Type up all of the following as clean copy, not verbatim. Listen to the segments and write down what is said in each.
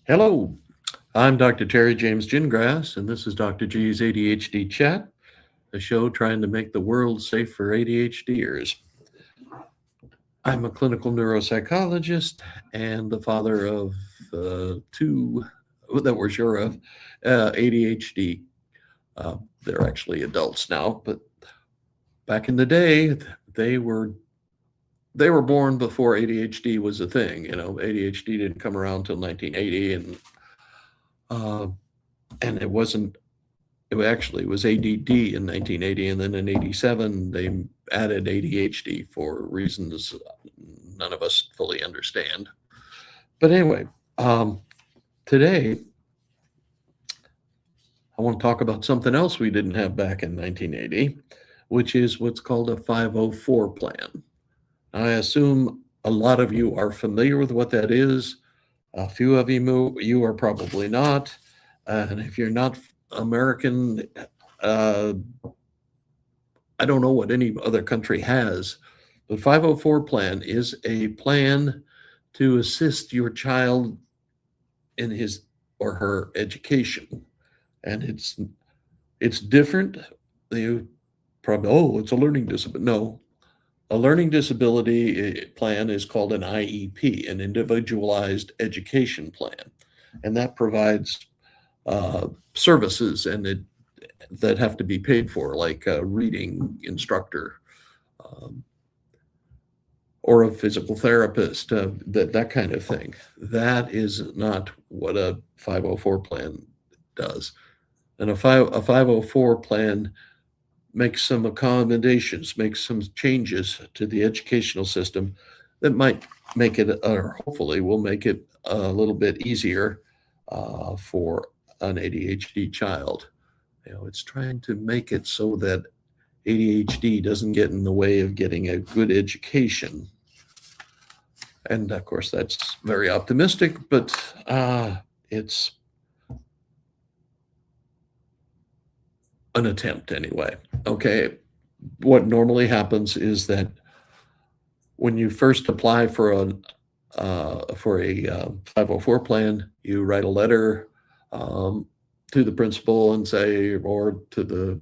Hello, I'm Dr. Terry James Gingras, and this is Dr. G's ADHD Chat, a show trying to make the world safe for ADHDers. I'm a clinical neuropsychologist and the father of two that we're sure of ADHD. They're actually adults now, but back in the day, they were they were born before ADHD was a thing. ADHD didn't come around until 1980, uh, and it actually was ADD in 1980, and then in 87 they added ADHD for reasons none of us fully understand. But anyway, today I want to talk about something else we didn't have back in 1980, which is what's called a 504 plan. I assume a lot of you are familiar with what that is. A few of you are probably not. And if you're not American, I don't know what any other country has, but 504 plan is a plan to assist your child in his or her education. And it's different. You probably, oh, it's a learning disability. No, a learning disability plan is called an IEP, an individualized education plan, and that provides services that have to be paid for, like a reading instructor or a physical therapist, that kind of thing. That is not what a 504 plan does. And a 504 plan makes some accommodations, makes some changes to the educational system that might make it, or hopefully will make it a little bit easier for an ADHD child. It's trying to make it so that ADHD doesn't get in the way of getting a good education. And of course, that's very optimistic, but it's an attempt anyway. Okay. What normally happens is that when you first apply for a 504 plan, you write a letter to the principal and say, or to the,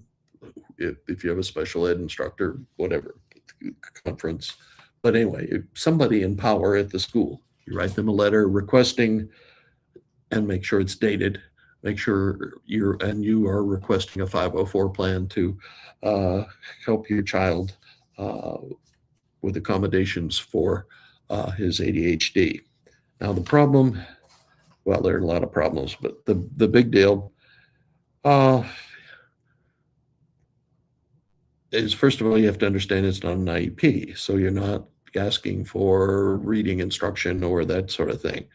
if you have a special ed instructor, whatever, conference. But anyway, somebody in power at the school, you write them a letter requesting, and make sure it's dated. Make sure you are requesting a 504 plan to help your child with accommodations for his ADHD. Now the problem, well, there are a lot of problems, but the big deal is, first of all, you have to understand it's not an IEP. So you're not asking for reading instruction or that sort of thing.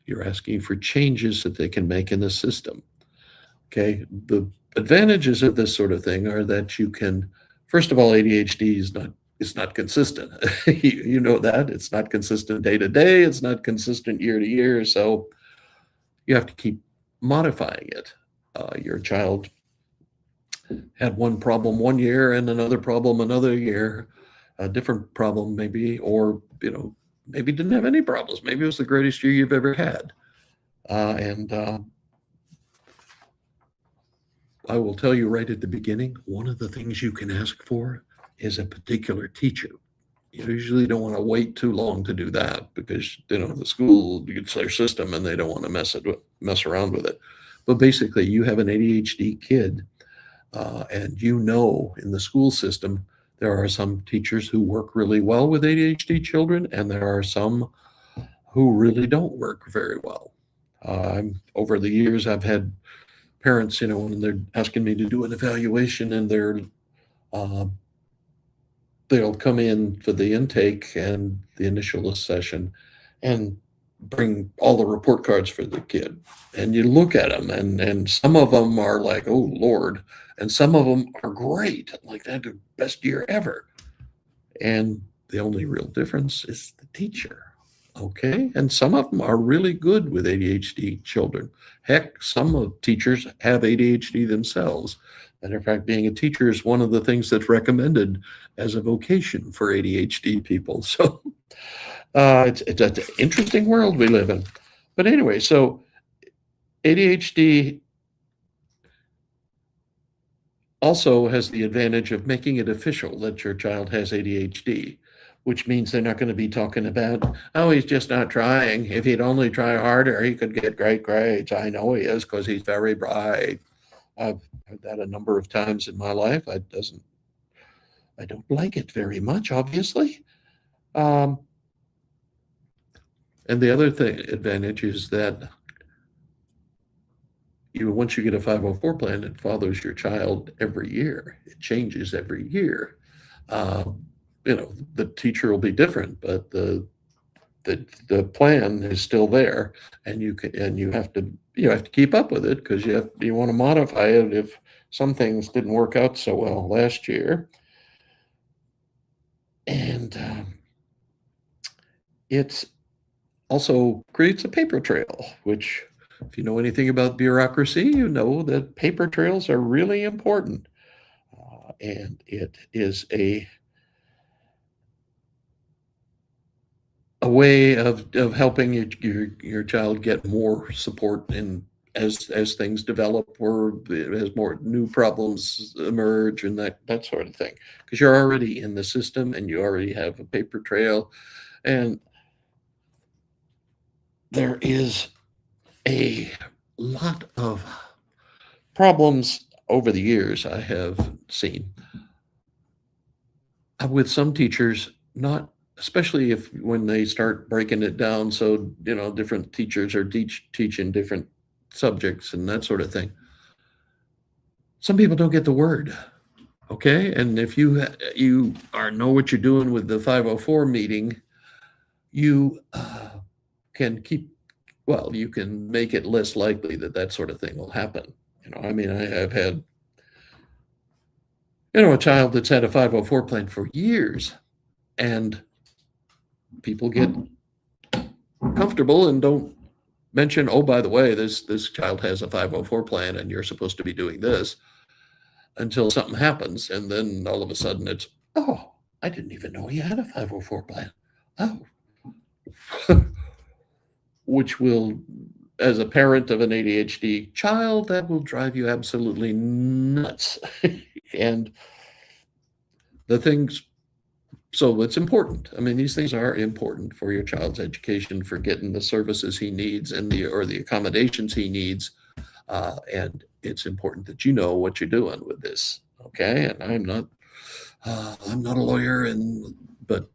You're asking for changes that they can make in the system. Okay. The advantages of this sort of thing are that you can, first of all, ADHD is not consistent. You know that it's not consistent day to day. It's not consistent year to year. So you have to keep modifying it. Your child had one problem one year and another problem another year, a different problem maybe, or maybe didn't have any problems. Maybe it was the greatest year you've ever had. And I will tell you right at the beginning, one of the things you can ask for is a particular teacher. You usually don't want to wait too long to do that because the school gets their system and they don't want to mess around with it. But basically, you have an ADHD kid, and in the school system there are some teachers who work really well with ADHD children, and there are some who really don't work very well. Over the years, I've had parents, when they're asking me to do an evaluation, and they'll come in for the intake and the initial session and bring all the report cards for the kid. And you look at them, and some of them are like, oh, Lord. And some of them are great, like that, the best year ever. And the only real difference is the teacher. Okay. And some of them are really good with ADHD children. Heck, some teachers have ADHD themselves. Matter of fact, being a teacher is one of the things that's recommended as a vocation for ADHD people. So it's an interesting world we live in. But anyway, so ADHD also has the advantage of making it official that your child has ADHD, which means they're not going to be talking about, oh, he's just not trying. If he'd only try harder, he could get great grades. I know he is because he's very bright. I've heard that a number of times in my life. I don't like it very much, obviously. Um, and the other advantage is that once you get a 504 plan, it follows your child every year. It changes every year. The teacher will be different, but the plan is still there, and you have to keep up with it because you want to modify it if some things didn't work out so well last year. And it also creates a paper trail, which, if you know anything about bureaucracy, you know that paper trails are really important. And it is a way of helping your child get more support as things develop, or as more new problems emerge and that sort of thing, because you're already in the system and you already have a paper trail. And there is a lot of problems over the years I have seen with some teachers, not especially when they start breaking it down, so different teachers are teaching different subjects and that sort of thing. Some people don't get the word, okay? And if you know what you're doing with the 504 meeting, you can you can make it less likely that sort of thing will happen. I mean, I have had a child that's had a 504 plan for years, and people get comfortable and don't mention, oh, by the way, this child has a 504 plan and you're supposed to be doing this, until something happens. And then all of a sudden it's, oh, I didn't even know he had a 504 plan. Oh, which will, as a parent of an ADHD child, that will drive you absolutely nuts. And so it's important. I mean, these things are important for your child's education, for getting the services he needs and the accommodations he needs. And it's important that you know what you're doing with this. Okay. And I'm not a lawyer, but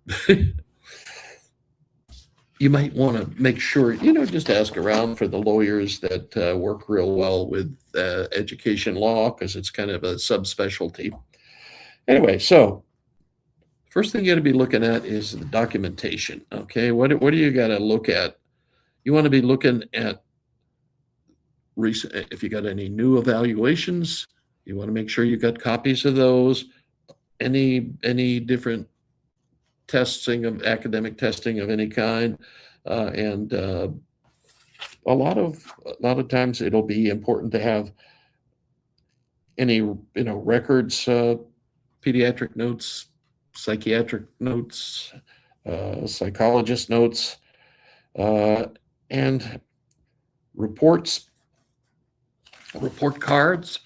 you might want to make sure, just ask around for the lawyers that work real well with education law, because it's kind of a subspecialty. Anyway, so first thing you got to be looking at is the documentation. Okay, what do you got to look at? You want to be looking at recent, if you got any new evaluations, you want to make sure you got copies of those. Any different academic testing of any kind, and a lot of times it'll be important to have any records, pediatric notes, psychiatric notes, psychologist notes, and report cards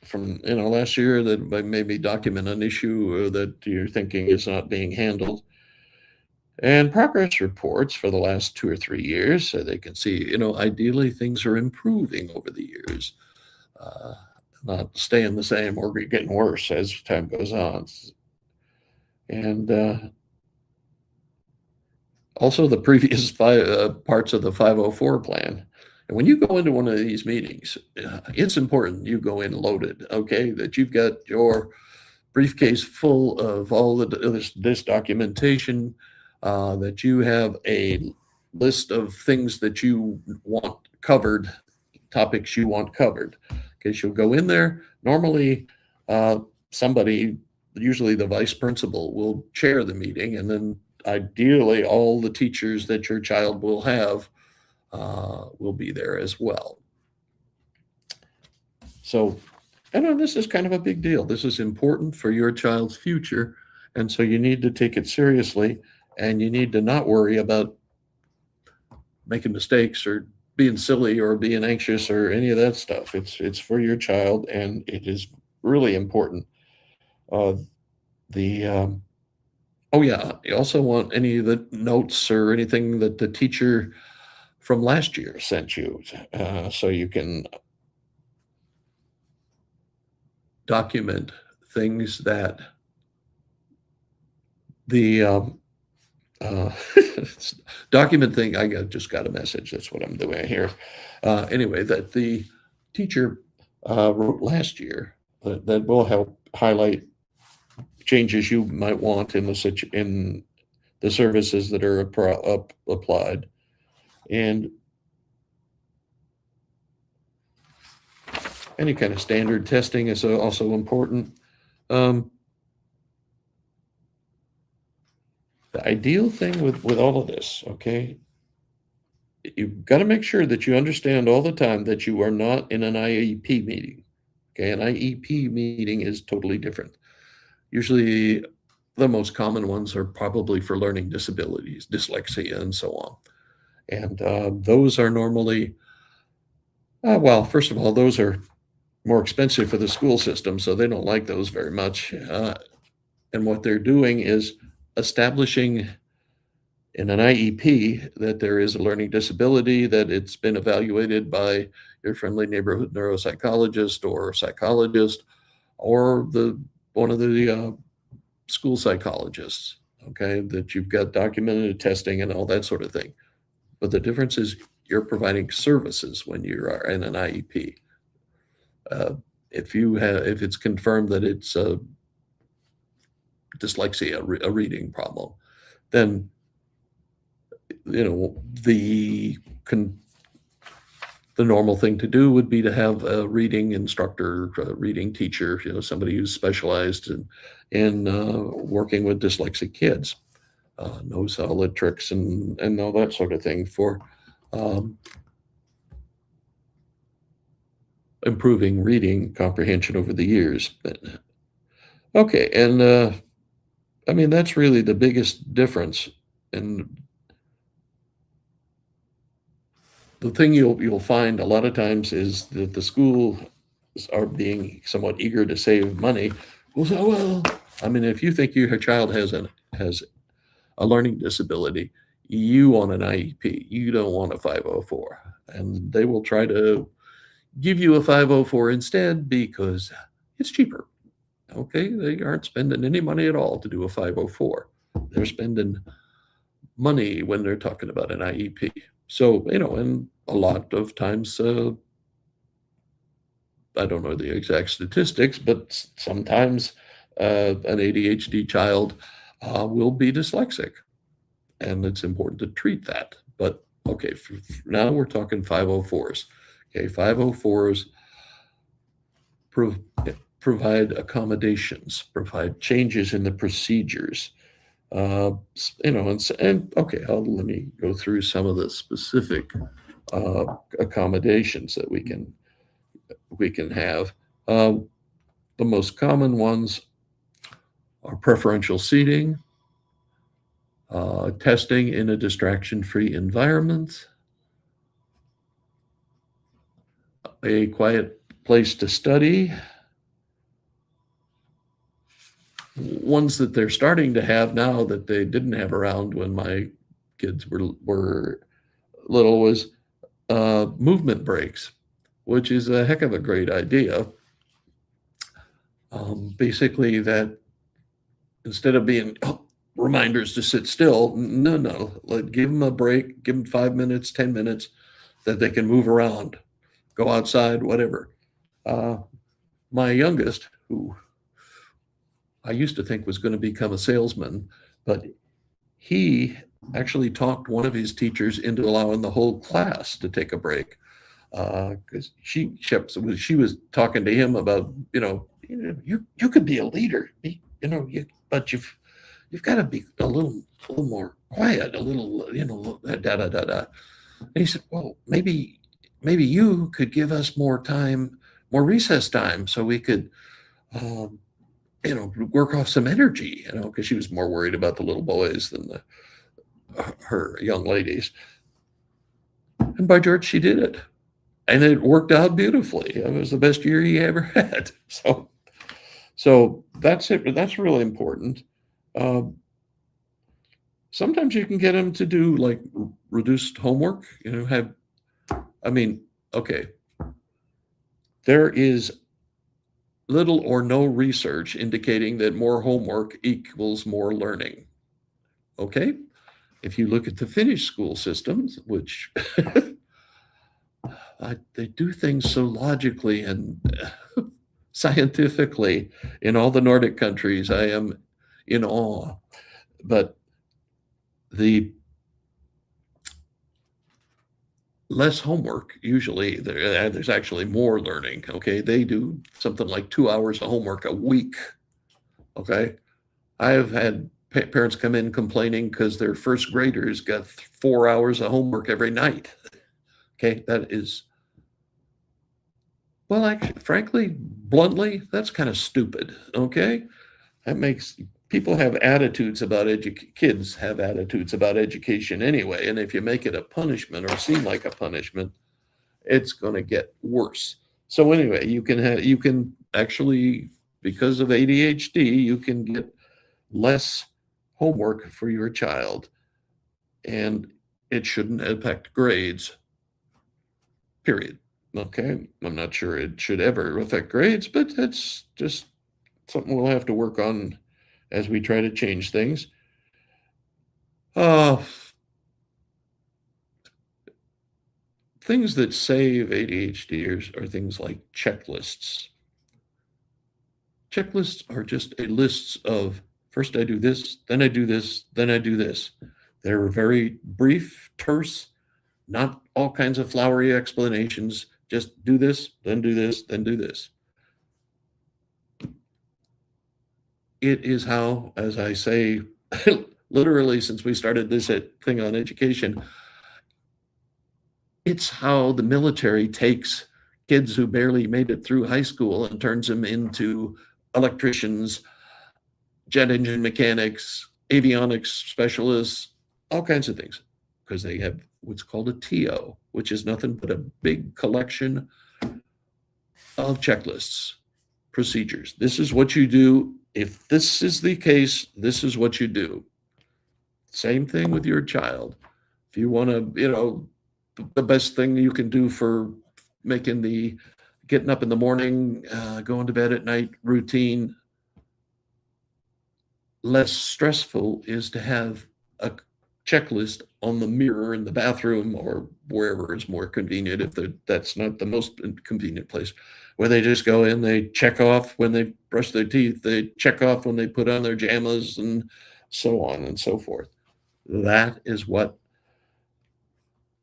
from last year that maybe document an issue that you're thinking is not being handled, and progress reports for the last 2 or 3 years, so they can see ideally things are improving over the years, not staying the same or getting worse as time goes on. And also the previous parts of the 504 plan. And when you go into one of these meetings, it's important you go in loaded, okay? That you've got your briefcase full of all this documentation, that you have a list of things that you want covered, topics you want covered. Okay, you'll go in there. Normally, somebody, usually the vice principal, will chair the meeting, and then ideally all the teachers that your child will have will be there as well. So, this is kind of a big deal. This is important for your child's future, and so you need to take it seriously, and you need to not worry about making mistakes or being silly or being anxious or any of that stuff. It's for your child, and it is really important. Uh, the Oh yeah, you also want any of the notes or anything that the teacher from last year sent you, so you can document things that the uh, document thing. Just got a message. That's what I'm doing here. Anyway, that the teacher wrote last year, that will help highlight changes you might want in in the services that are applied, and any kind of standard testing is also important. Um, the ideal thing with all of this, okay, you've got to make sure that you understand all the time that you are not in an IEP meeting. Okay, an IEP meeting is totally different. Usually, the most common ones are probably for learning disabilities, dyslexia, and so on. And those are normally, well, first of all, those are more expensive for the school system, so they don't like those very much. And what they're doing is establishing in an IEP that there is a learning disability, that it's been evaluated by your friendly neighborhood neuropsychologist or psychologist, or the one of the school psychologists. Okay, that you've got documented testing and all that sort of thing. But the difference is you're providing services when you are in an IEP. Uh, if it's confirmed that it's dyslexia, a reading problem, then the normal thing to do would be to have a reading instructor, a reading teacher, somebody who's specialized in working with dyslexic kids, knows all the tricks and all that sort of thing for um, improving reading comprehension over the years. But, okay, and I mean, that's really the biggest difference. And the thing you'll find a lot of times is that the schools are being somewhat eager to save money. Well, so, well, I mean, if you think your child has a learning disability, you want an IEP. You don't want a 504, and they will try to give you a 504 instead because it's cheaper. Okay, they aren't spending any money at all to do a 504. They're spending money when they're talking about an IEP. So, and a lot of times, I don't know the exact statistics, but sometimes an ADHD child will be dyslexic, and it's important to treat that. But okay, now we're talking 504s. Okay, 504s provide accommodations, provide changes in the procedures. And okay, let me go through some of the specific accommodations that we can have. The most common ones are preferential seating, testing in a distraction-free environment, a quiet place to study. Ones that they're starting to have now that they didn't have around when my kids were little was movement breaks, which is a heck of a great idea. Basically, that instead of being reminders to sit still, no, give them a break, give them 5 minutes, 10 minutes that they can move around, go outside, whatever. My youngest, who I used to think was going to become a salesman, but he actually talked one of his teachers into allowing the whole class to take a break, because she was talking to him about you could be a leader, but you've got to be a little more quiet, a little da da da da. And he said, well, maybe you could give us more time, more recess time, so we could work off some energy, because she was more worried about the little boys than her young ladies. And by George, she did it. And it worked out beautifully. It was the best year he ever had. So that's it. That's really important. Sometimes you can get them to do like reduced homework, okay. There is little or no research indicating that more homework equals more learning. Okay? If you look at the Finnish school systems, which they do things so logically and scientifically in all the Nordic countries, I am in awe. But the less homework, usually there's actually more learning. Okay, they do something like 2 hours of homework a week. Okay, I've had parents come in complaining because their first graders got 4 hours of homework every night. Okay, that is, well, actually, frankly, bluntly, that's kind of stupid. Okay, that makes people have attitudes about kids have attitudes about education anyway, and if you make it a punishment or seem like a punishment, it's going to get worse. So anyway, you can actually, because of ADHD, you can get less homework for your child, and it shouldn't affect grades, period. Okay, I'm not sure it should ever affect grades, but it's just something we'll have to work on as we try to change things. Things that save ADHDers are things like checklists. Checklists are just a lists of, first I do this, then I do this, then I do this. They're very brief, terse, not all kinds of flowery explanations. Just do this, then do this, then do this. It is how, as I say, literally since we started this thing on education, it's how the military takes kids who barely made it through high school and turns them into electricians, jet engine mechanics, avionics specialists, all kinds of things, because they have what's called a TO, which is nothing but a big collection of checklists, procedures. This is what you do. If this is the case, this is what you do. Same thing with your child. If you want to, the best thing you can do for making the getting up in the morning, going to bed at night routine less stressful is to have a checklist on the mirror in the bathroom or wherever is more convenient, if that's not the most convenient place, where they just go in, they check off when they brush their teeth, they check off when they put on their jammas, and so on and so forth. That is what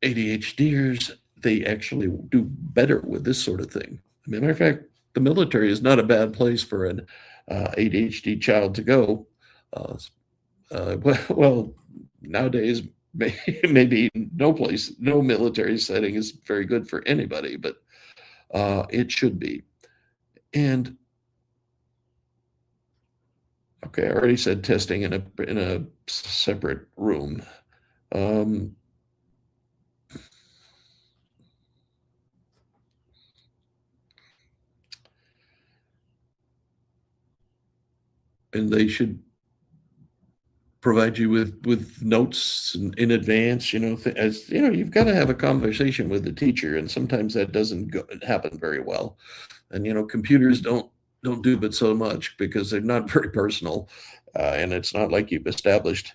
ADHDers, they actually do better with this sort of thing. I mean, matter of fact, the military is not a bad place for an ADHD child to go. Well, nowadays, maybe no military setting is very good for anybody, but it should be. And okay, I already said testing in a separate room. And they should provide you with notes in advance, as you've got to have a conversation with the teacher, and sometimes that doesn't happen very well. And computers don't do but so much because they're not very personal, and it's not like you've established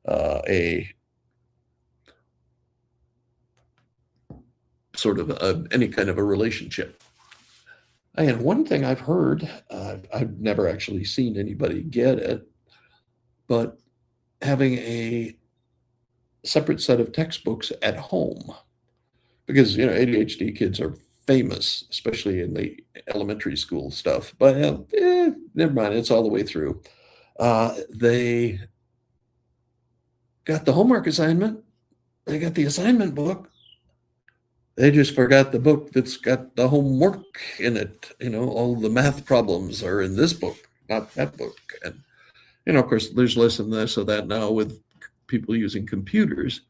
a sort of any kind of a relationship. And one thing I've heard, I've never actually seen anybody get it, but having a separate set of textbooks at home, because ADHD kids are famous, especially in the elementary school stuff. But never mind, it's all the way through. They got the homework assignment, they got the assignment book. They just forgot the book that's got the homework in it. All the math problems are in this book, not that book. And of course, there's less and less of that now with people using computers.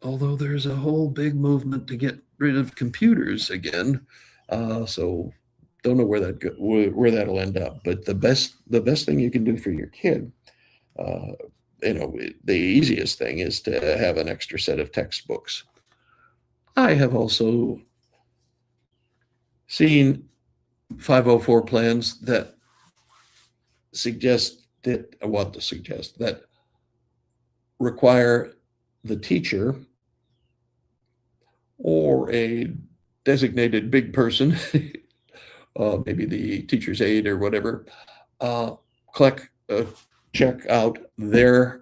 although there's a whole big movement to get rid of computers again. So don't know where that'll end up. But the best thing you can do for your kid, uh, the easiest thing is to have an extra set of textbooks. I have also seen 504 plans that suggest that I want to suggest that require the teacher or a designated big person, maybe the teacher's aide or whatever, uh, click, check out their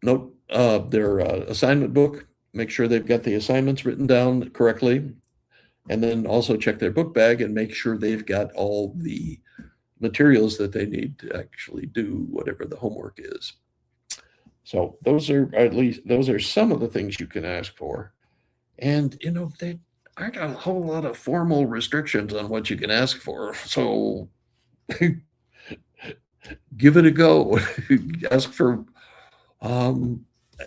their assignment book, make sure they've got the assignments written down correctly, and then also check their book bag and make sure they've got all the materials that they need to actually do whatever the homework is. So those are some of the things you can ask for. And they aren't a whole lot of formal restrictions on what you can ask for. So give it a go. Ask for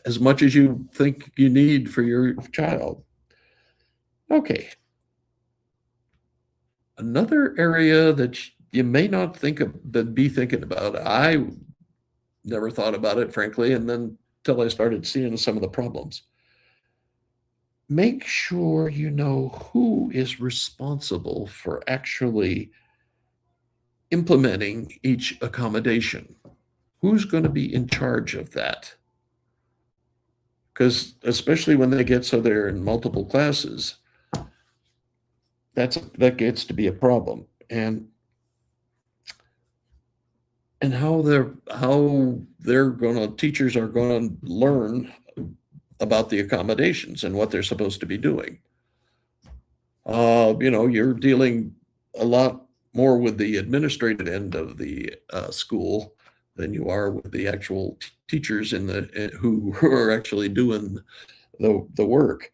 as much as you think you need for your child. Okay. Another area that you may not be thinking about. I never thought about it, frankly, and then until I started seeing some of the problems. Make sure you know who is responsible for actually implementing each accommodation. Who's going to be in charge of that? Because especially when they get so they're in multiple classes, that gets to be a problem. And how teachers are going to learn about the accommodations and what they're supposed to be doing. You're dealing a lot more with the administrative end of the school than you are with the actual teachers who are actually doing the work.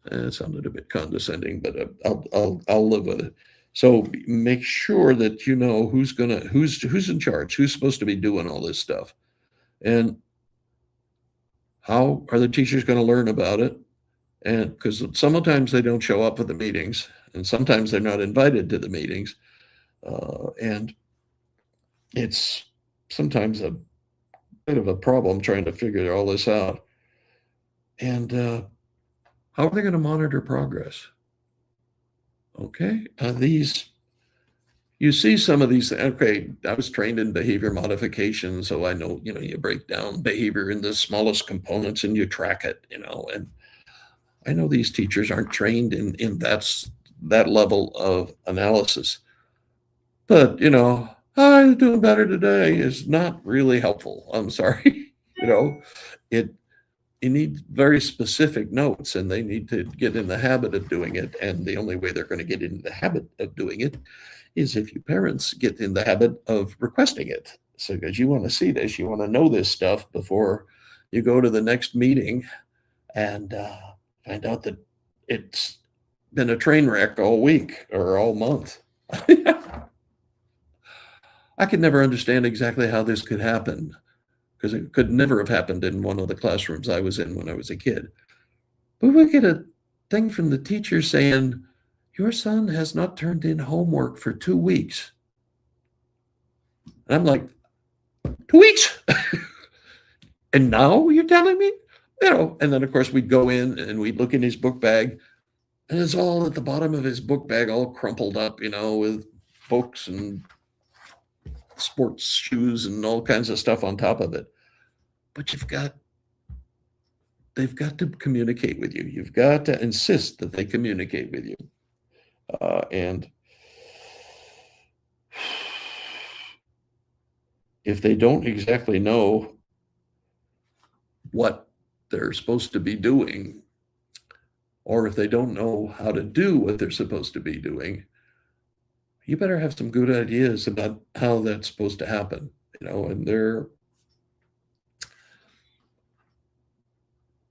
It sounded a bit condescending, but I'll live with it. So make sure that you know who's in charge, who's supposed to be doing all this stuff, and how are the teachers going to learn about it? And because sometimes they don't show up at the meetings, and sometimes they're not invited to the meetings, and it's sometimes a bit of a problem trying to figure all this out. And how are they going to monitor progress? Okay, you see some of these. Okay, I was trained in behavior modification, so I know you break down behavior in the smallest components and you track it. And I know these teachers aren't trained in that level of analysis, but I'm doing better today is not really helpful. I'm sorry. It you need very specific notes, and they need to get in the habit of doing it. And the only way they're going to get into the habit of doing it is if you parents get in the habit of requesting it. So, because you want to see this, you want to know this stuff before you go to the next meeting and find out that it's been a train wreck all week or all month. I could never understand exactly how this could happen, because it could never have happened in one of the classrooms I was in when I was a kid. But we get a thing from the teacher saying, your son has not turned in homework for 2 weeks. And I'm like, 2 weeks? And now you're telling me? And then of course we'd go in and we'd look in his book bag, and it's all at the bottom of his book bag, all crumpled up, with books and sports shoes and all kinds of stuff on top of it. But they've got to communicate with you. You've got to insist that they communicate with you. And if they don't exactly know what they're supposed to be doing, or if they don't know how to do what they're supposed to be doing, you better have some good ideas about how that's supposed to happen. And their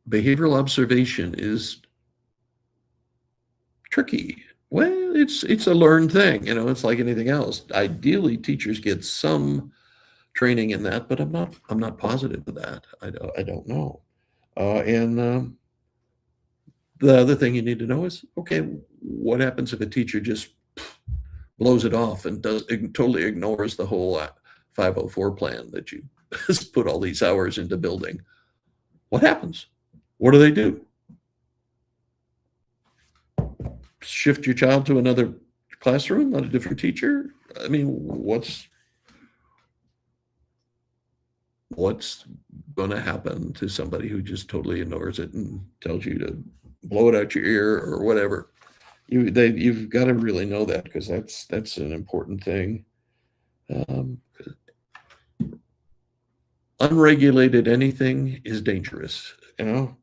behavioral observation is tricky. Well, it's a learned thing. It's like anything else. Ideally, teachers get some training in that, but I'm not positive of that. I don't know. And the other thing you need to know is, okay, what happens if a teacher just blows it off and totally ignores the whole 504 plan that you put all these hours into building? What happens? What do they do? Shift your child to another classroom, not a different teacher? I mean, what's going to happen to somebody who just totally ignores it and tells you to blow it out your ear or whatever? You've got to really know that, because that's an important thing. Unregulated anything is dangerous, you know.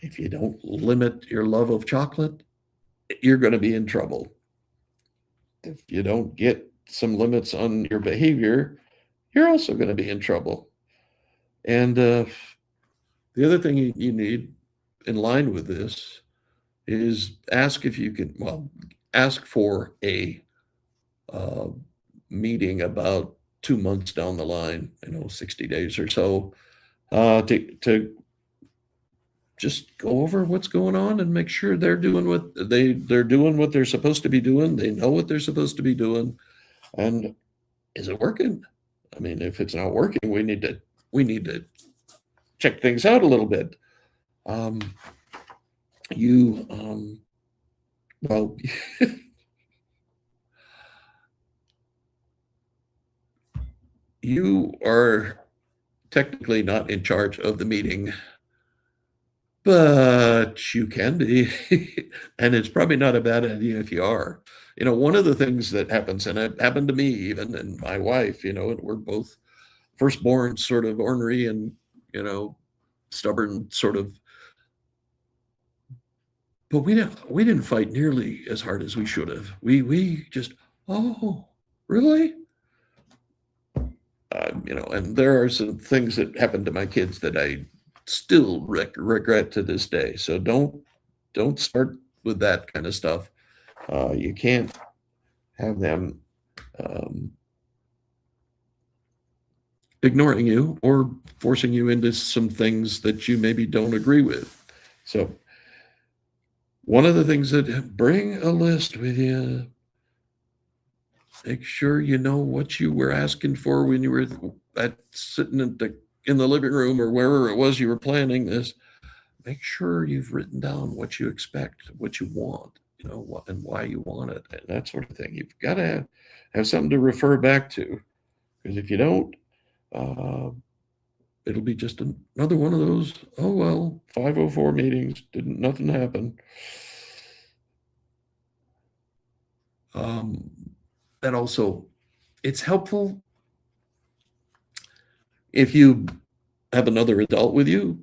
If you don't limit your love of chocolate, you're going to be in trouble. If you don't get some limits on your behavior, you're also going to be in trouble. And the other thing you need in line with this is ask if you can, well, ask for a meeting about 2 months down the line, 60 days or so, to just go over what's going on and make sure they're doing what they're supposed to be doing. They know what they're supposed to be doing. And is it working? I mean, if it's not working, we need to check things out a little bit. Well, you are technically not in charge of the meeting, but you can be. And it's probably not a bad idea if you are. One of the things that happens, and it happened to me even, and my wife, and we're both firstborn, sort of ornery and, stubborn, sort of. But we didn't fight nearly as hard as we should have. We just, oh, really? And there are some things that happened to my kids that I still regret to this day. So don't start with that kind of stuff. You can't have them ignoring you or forcing you into some things that you maybe don't agree with. So one of the things that, bring a list with you. Make sure you know what you were asking for when you were sitting in the living room or wherever it was you were planning this. Make sure you've written down what you expect, what you want, and why you want it, and that sort of thing. You've got to have something to refer back to, because if you don't, it'll be just another one of those, oh, well, 504 meetings, nothing happened. And also, it's helpful if you have another adult with you,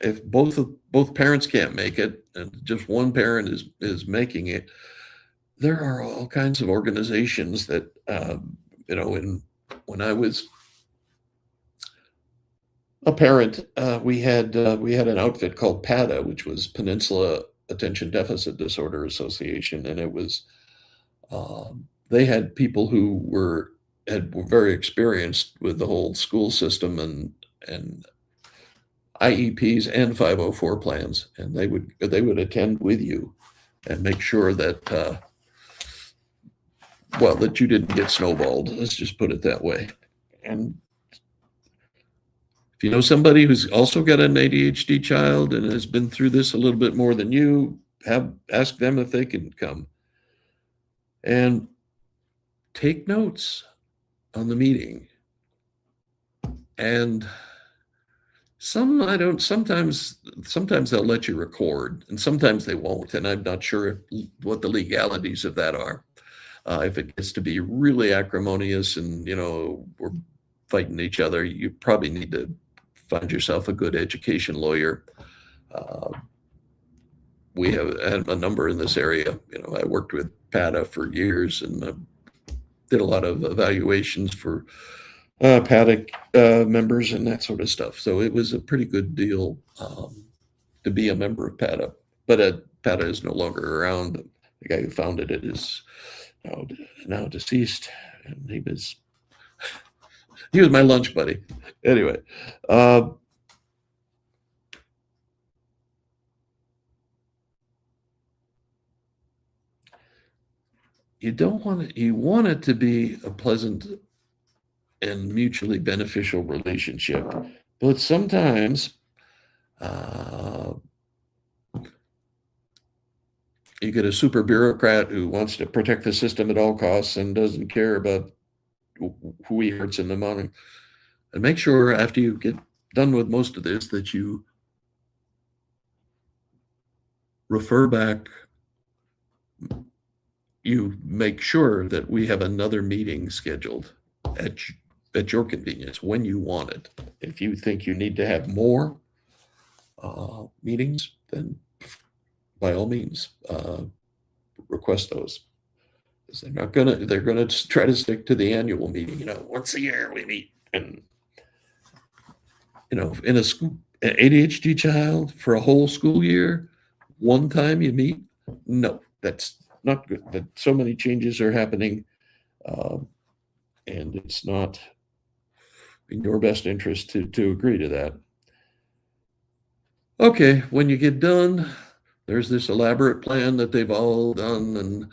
if both parents can't make it and just one parent is making it. There are all kinds of organizations that, when I was a parent, we had an outfit called PADA, which was Peninsula Attention Deficit Disorder Association, and it was they had people who were very experienced with the whole school system and IEPs and 504 plans, and they would attend with you and make sure that that you didn't get snowballed. Let's just put it that way. And if you know somebody who's also got an ADHD child and has been through this a little bit more than you, ask them if they can come. And take notes on the meeting. And sometimes they'll let you record, and sometimes they won't. And I'm not sure what the legalities of that are. If it gets to be really acrimonious and, we're fighting each other, you probably need to find yourself a good education lawyer. We have a number in this area. I worked with PADA for years and did a lot of evaluations for PADA members and that sort of stuff. So it was a pretty good deal to be a member of PADA. But PADA is no longer around. The guy who founded it is now deceased. And he was my lunch buddy. Anyway, you want it to be a pleasant and mutually beneficial relationship, but sometimes you get a super bureaucrat who wants to protect the system at all costs and doesn't care about who he hurts in the morning. And make sure after you get done with most of this that you refer back, you make sure that we have another meeting scheduled at your convenience when you want it. If you think you need to have more meetings, then by all means, request those. They're gonna try to stick to the annual meeting. Once a year we meet, and in a school, an ADHD child for a whole school year, one time you meet. No, that's not good. That so many changes are happening, and it's not in your best interest to agree to that. Okay, when you get done, there's this elaborate plan that they've all done,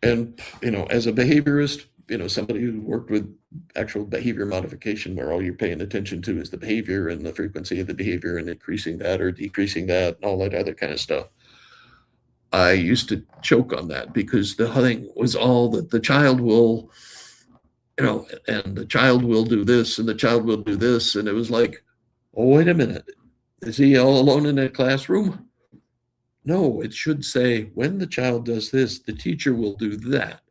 and as a behaviorist, somebody who worked with actual behavior modification, where all you're paying attention to is the behavior and the frequency of the behavior and increasing that or decreasing that and all that other kind of stuff. I used to choke on that because the thing was all that the child will, and the child will do this and the child will do this. And it was like, oh, wait a minute. Is he all alone in that classroom? No, it should say when the child does this, the teacher will do that.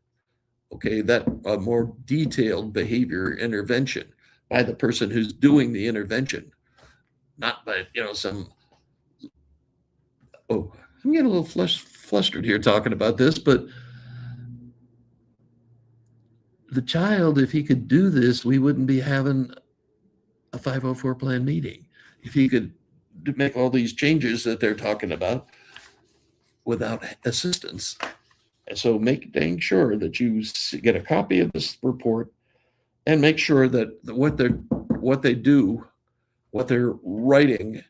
Okay, that a more detailed behavior intervention by the person who's doing the intervention, not by some. Oh, I'm getting a little flustered here talking about this, but the child, if he could do this, we wouldn't be having a 504 plan meeting. If he could make all these changes that they're talking about without assistance. And so make dang sure that you get a copy of this report and make sure that what they do, what they're writing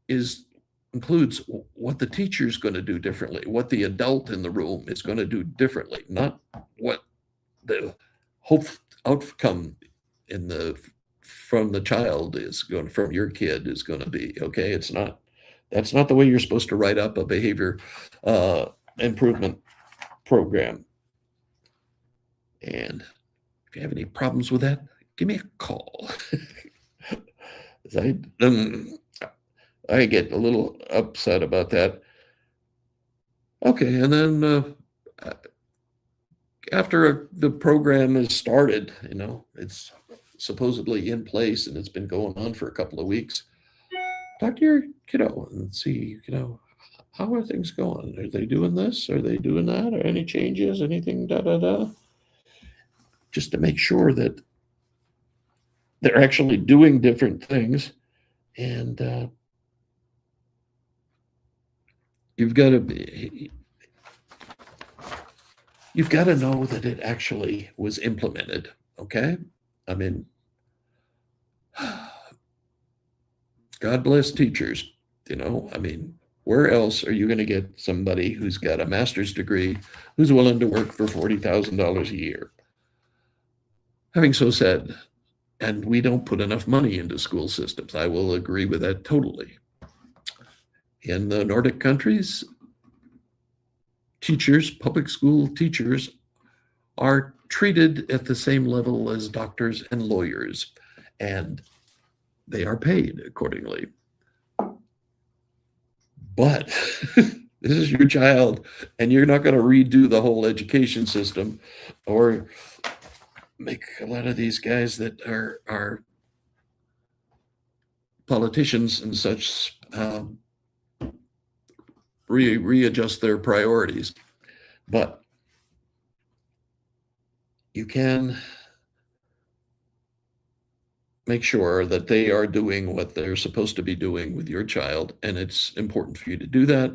includes what the teacher's going to do differently, what the adult in the room is going to do differently, not what the hope outcome from the child from your kid is going to be. Okay, that's not the way you're supposed to write up a behavior improvement program. And if you have any problems with that, give me a call. I get a little upset about that. Okay, and then after the program is started, it's supposedly in place and it's been going on for a couple of weeks. Talk to your kiddo and see, how are things going? Are they doing this? Are they doing that? Are any changes? Anything? Just to make sure that they're actually doing different things, and you've got to know that it actually was implemented. Okay, I mean, God bless teachers. Where else are you going to get somebody who's got a master's degree who's willing to work for $40,000 a year? Having so said, and we don't put enough money into school systems. I will agree with that totally. In the Nordic countries, public school teachers, are treated at the same level as doctors and lawyers, and they are paid accordingly. But this is your child, and you're not going to redo the whole education system or make a lot of these guys that are politicians and such readjust their priorities. But you can make sure that they are doing what they're supposed to be doing with your child, and it's important for you to do that.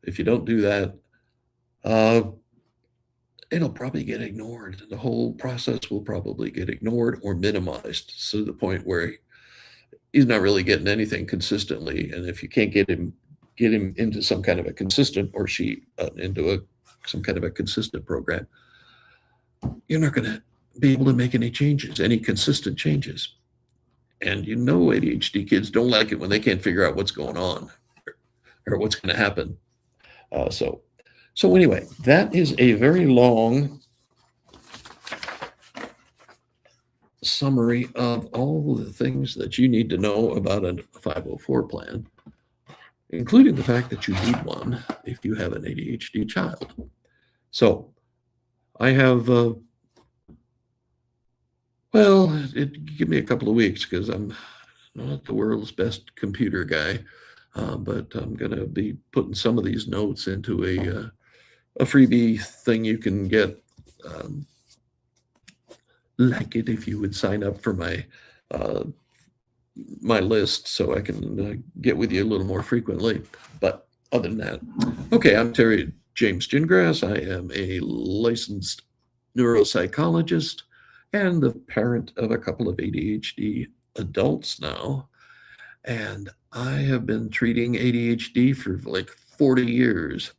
If you don't do that, it'll probably get ignored. The whole process will probably get ignored or minimized to the point where he's not really getting anything consistently. And if you can't get him into some kind of a consistent, or she into some kind of a consistent program, you're not going to be able to make any changes, any consistent changes. And ADHD kids don't like it when they can't figure out what's going on or what's going to happen. So anyway, that is a very long summary of all the things that you need to know about a 504 plan, including the fact that you need one if you have an ADHD child. So I have, give me a couple of weeks because I'm not the world's best computer guy, but I'm going to be putting some of these notes into a freebie thing you can get. Like it if you would sign up for my list so I can get with you a little more frequently. But other than that, okay, I'm Terry James Gingras. I am a licensed neuropsychologist and the parent of a couple of ADHD adults now. And I have been treating ADHD for like 40 years.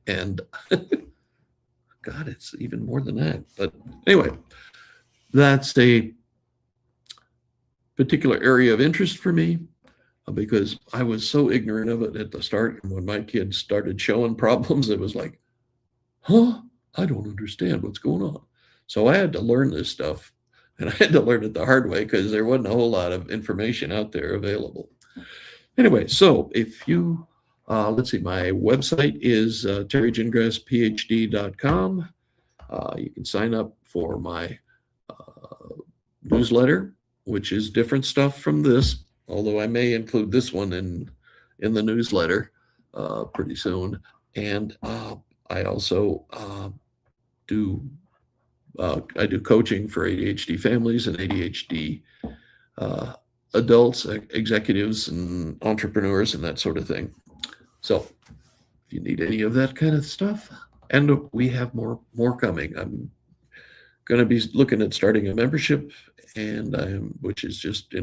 And God, it's even more than that. But anyway, that's a particular area of interest for me because I was so ignorant of it at the start. And when my kids started showing problems, it was like, I don't understand what's going on. So I had to learn this stuff, and I had to learn it the hard way because there wasn't a whole lot of information out there available. Anyway, so if you, let's see, my website is terrygingrasphd.com. You can sign up for my newsletter, which is different stuff from this, although I may include this one in the newsletter pretty soon. And I also do coaching for ADHD families and ADHD adults, executives, and entrepreneurs, and that sort of thing. So if you need any of that kind of stuff, and we have more coming. I'm going to be looking at starting a membership, which is just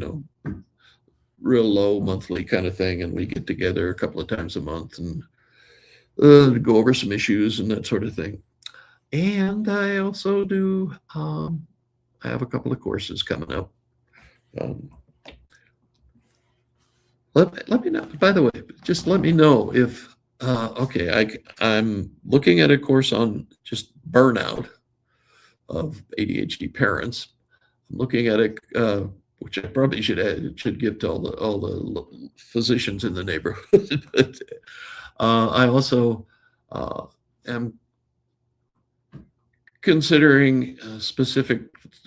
real low monthly kind of thing, and we get together a couple of times a month and go over some issues and that sort of thing. And I also do, I have a couple of courses coming up. Let me know, by the way, just let me know if, I'm looking at a course on just burnout of ADHD parents. I'm looking at it, which I probably should give to all the physicians in the neighborhood. But, I also am considering a specific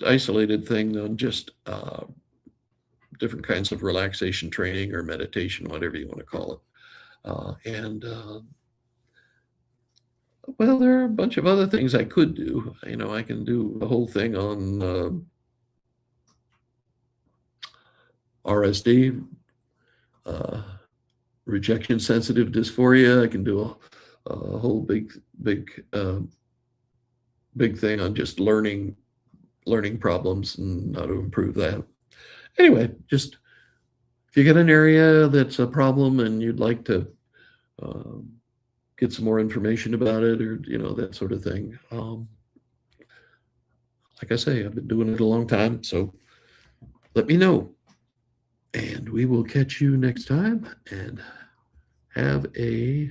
isolated thing on just different kinds of relaxation training or meditation, whatever you want to call it. Well, there are a bunch of other things I could do. I can do a whole thing on RSD, rejection sensitive dysphoria. I can do a whole big thing on just learning problems and how to improve that. Anyway, just if you get an area that's a problem and you'd like to get some more information about it, or that sort of thing, like I say, I've been doing it a long time, so let me know. And we will catch you next time, and have a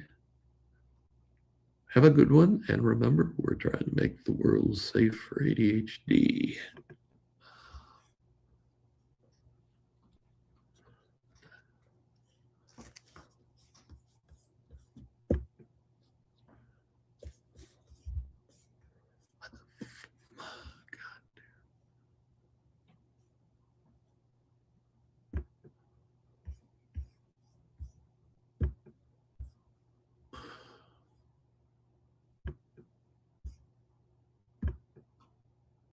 good one. And remember, we're trying to make the world safe for ADHD.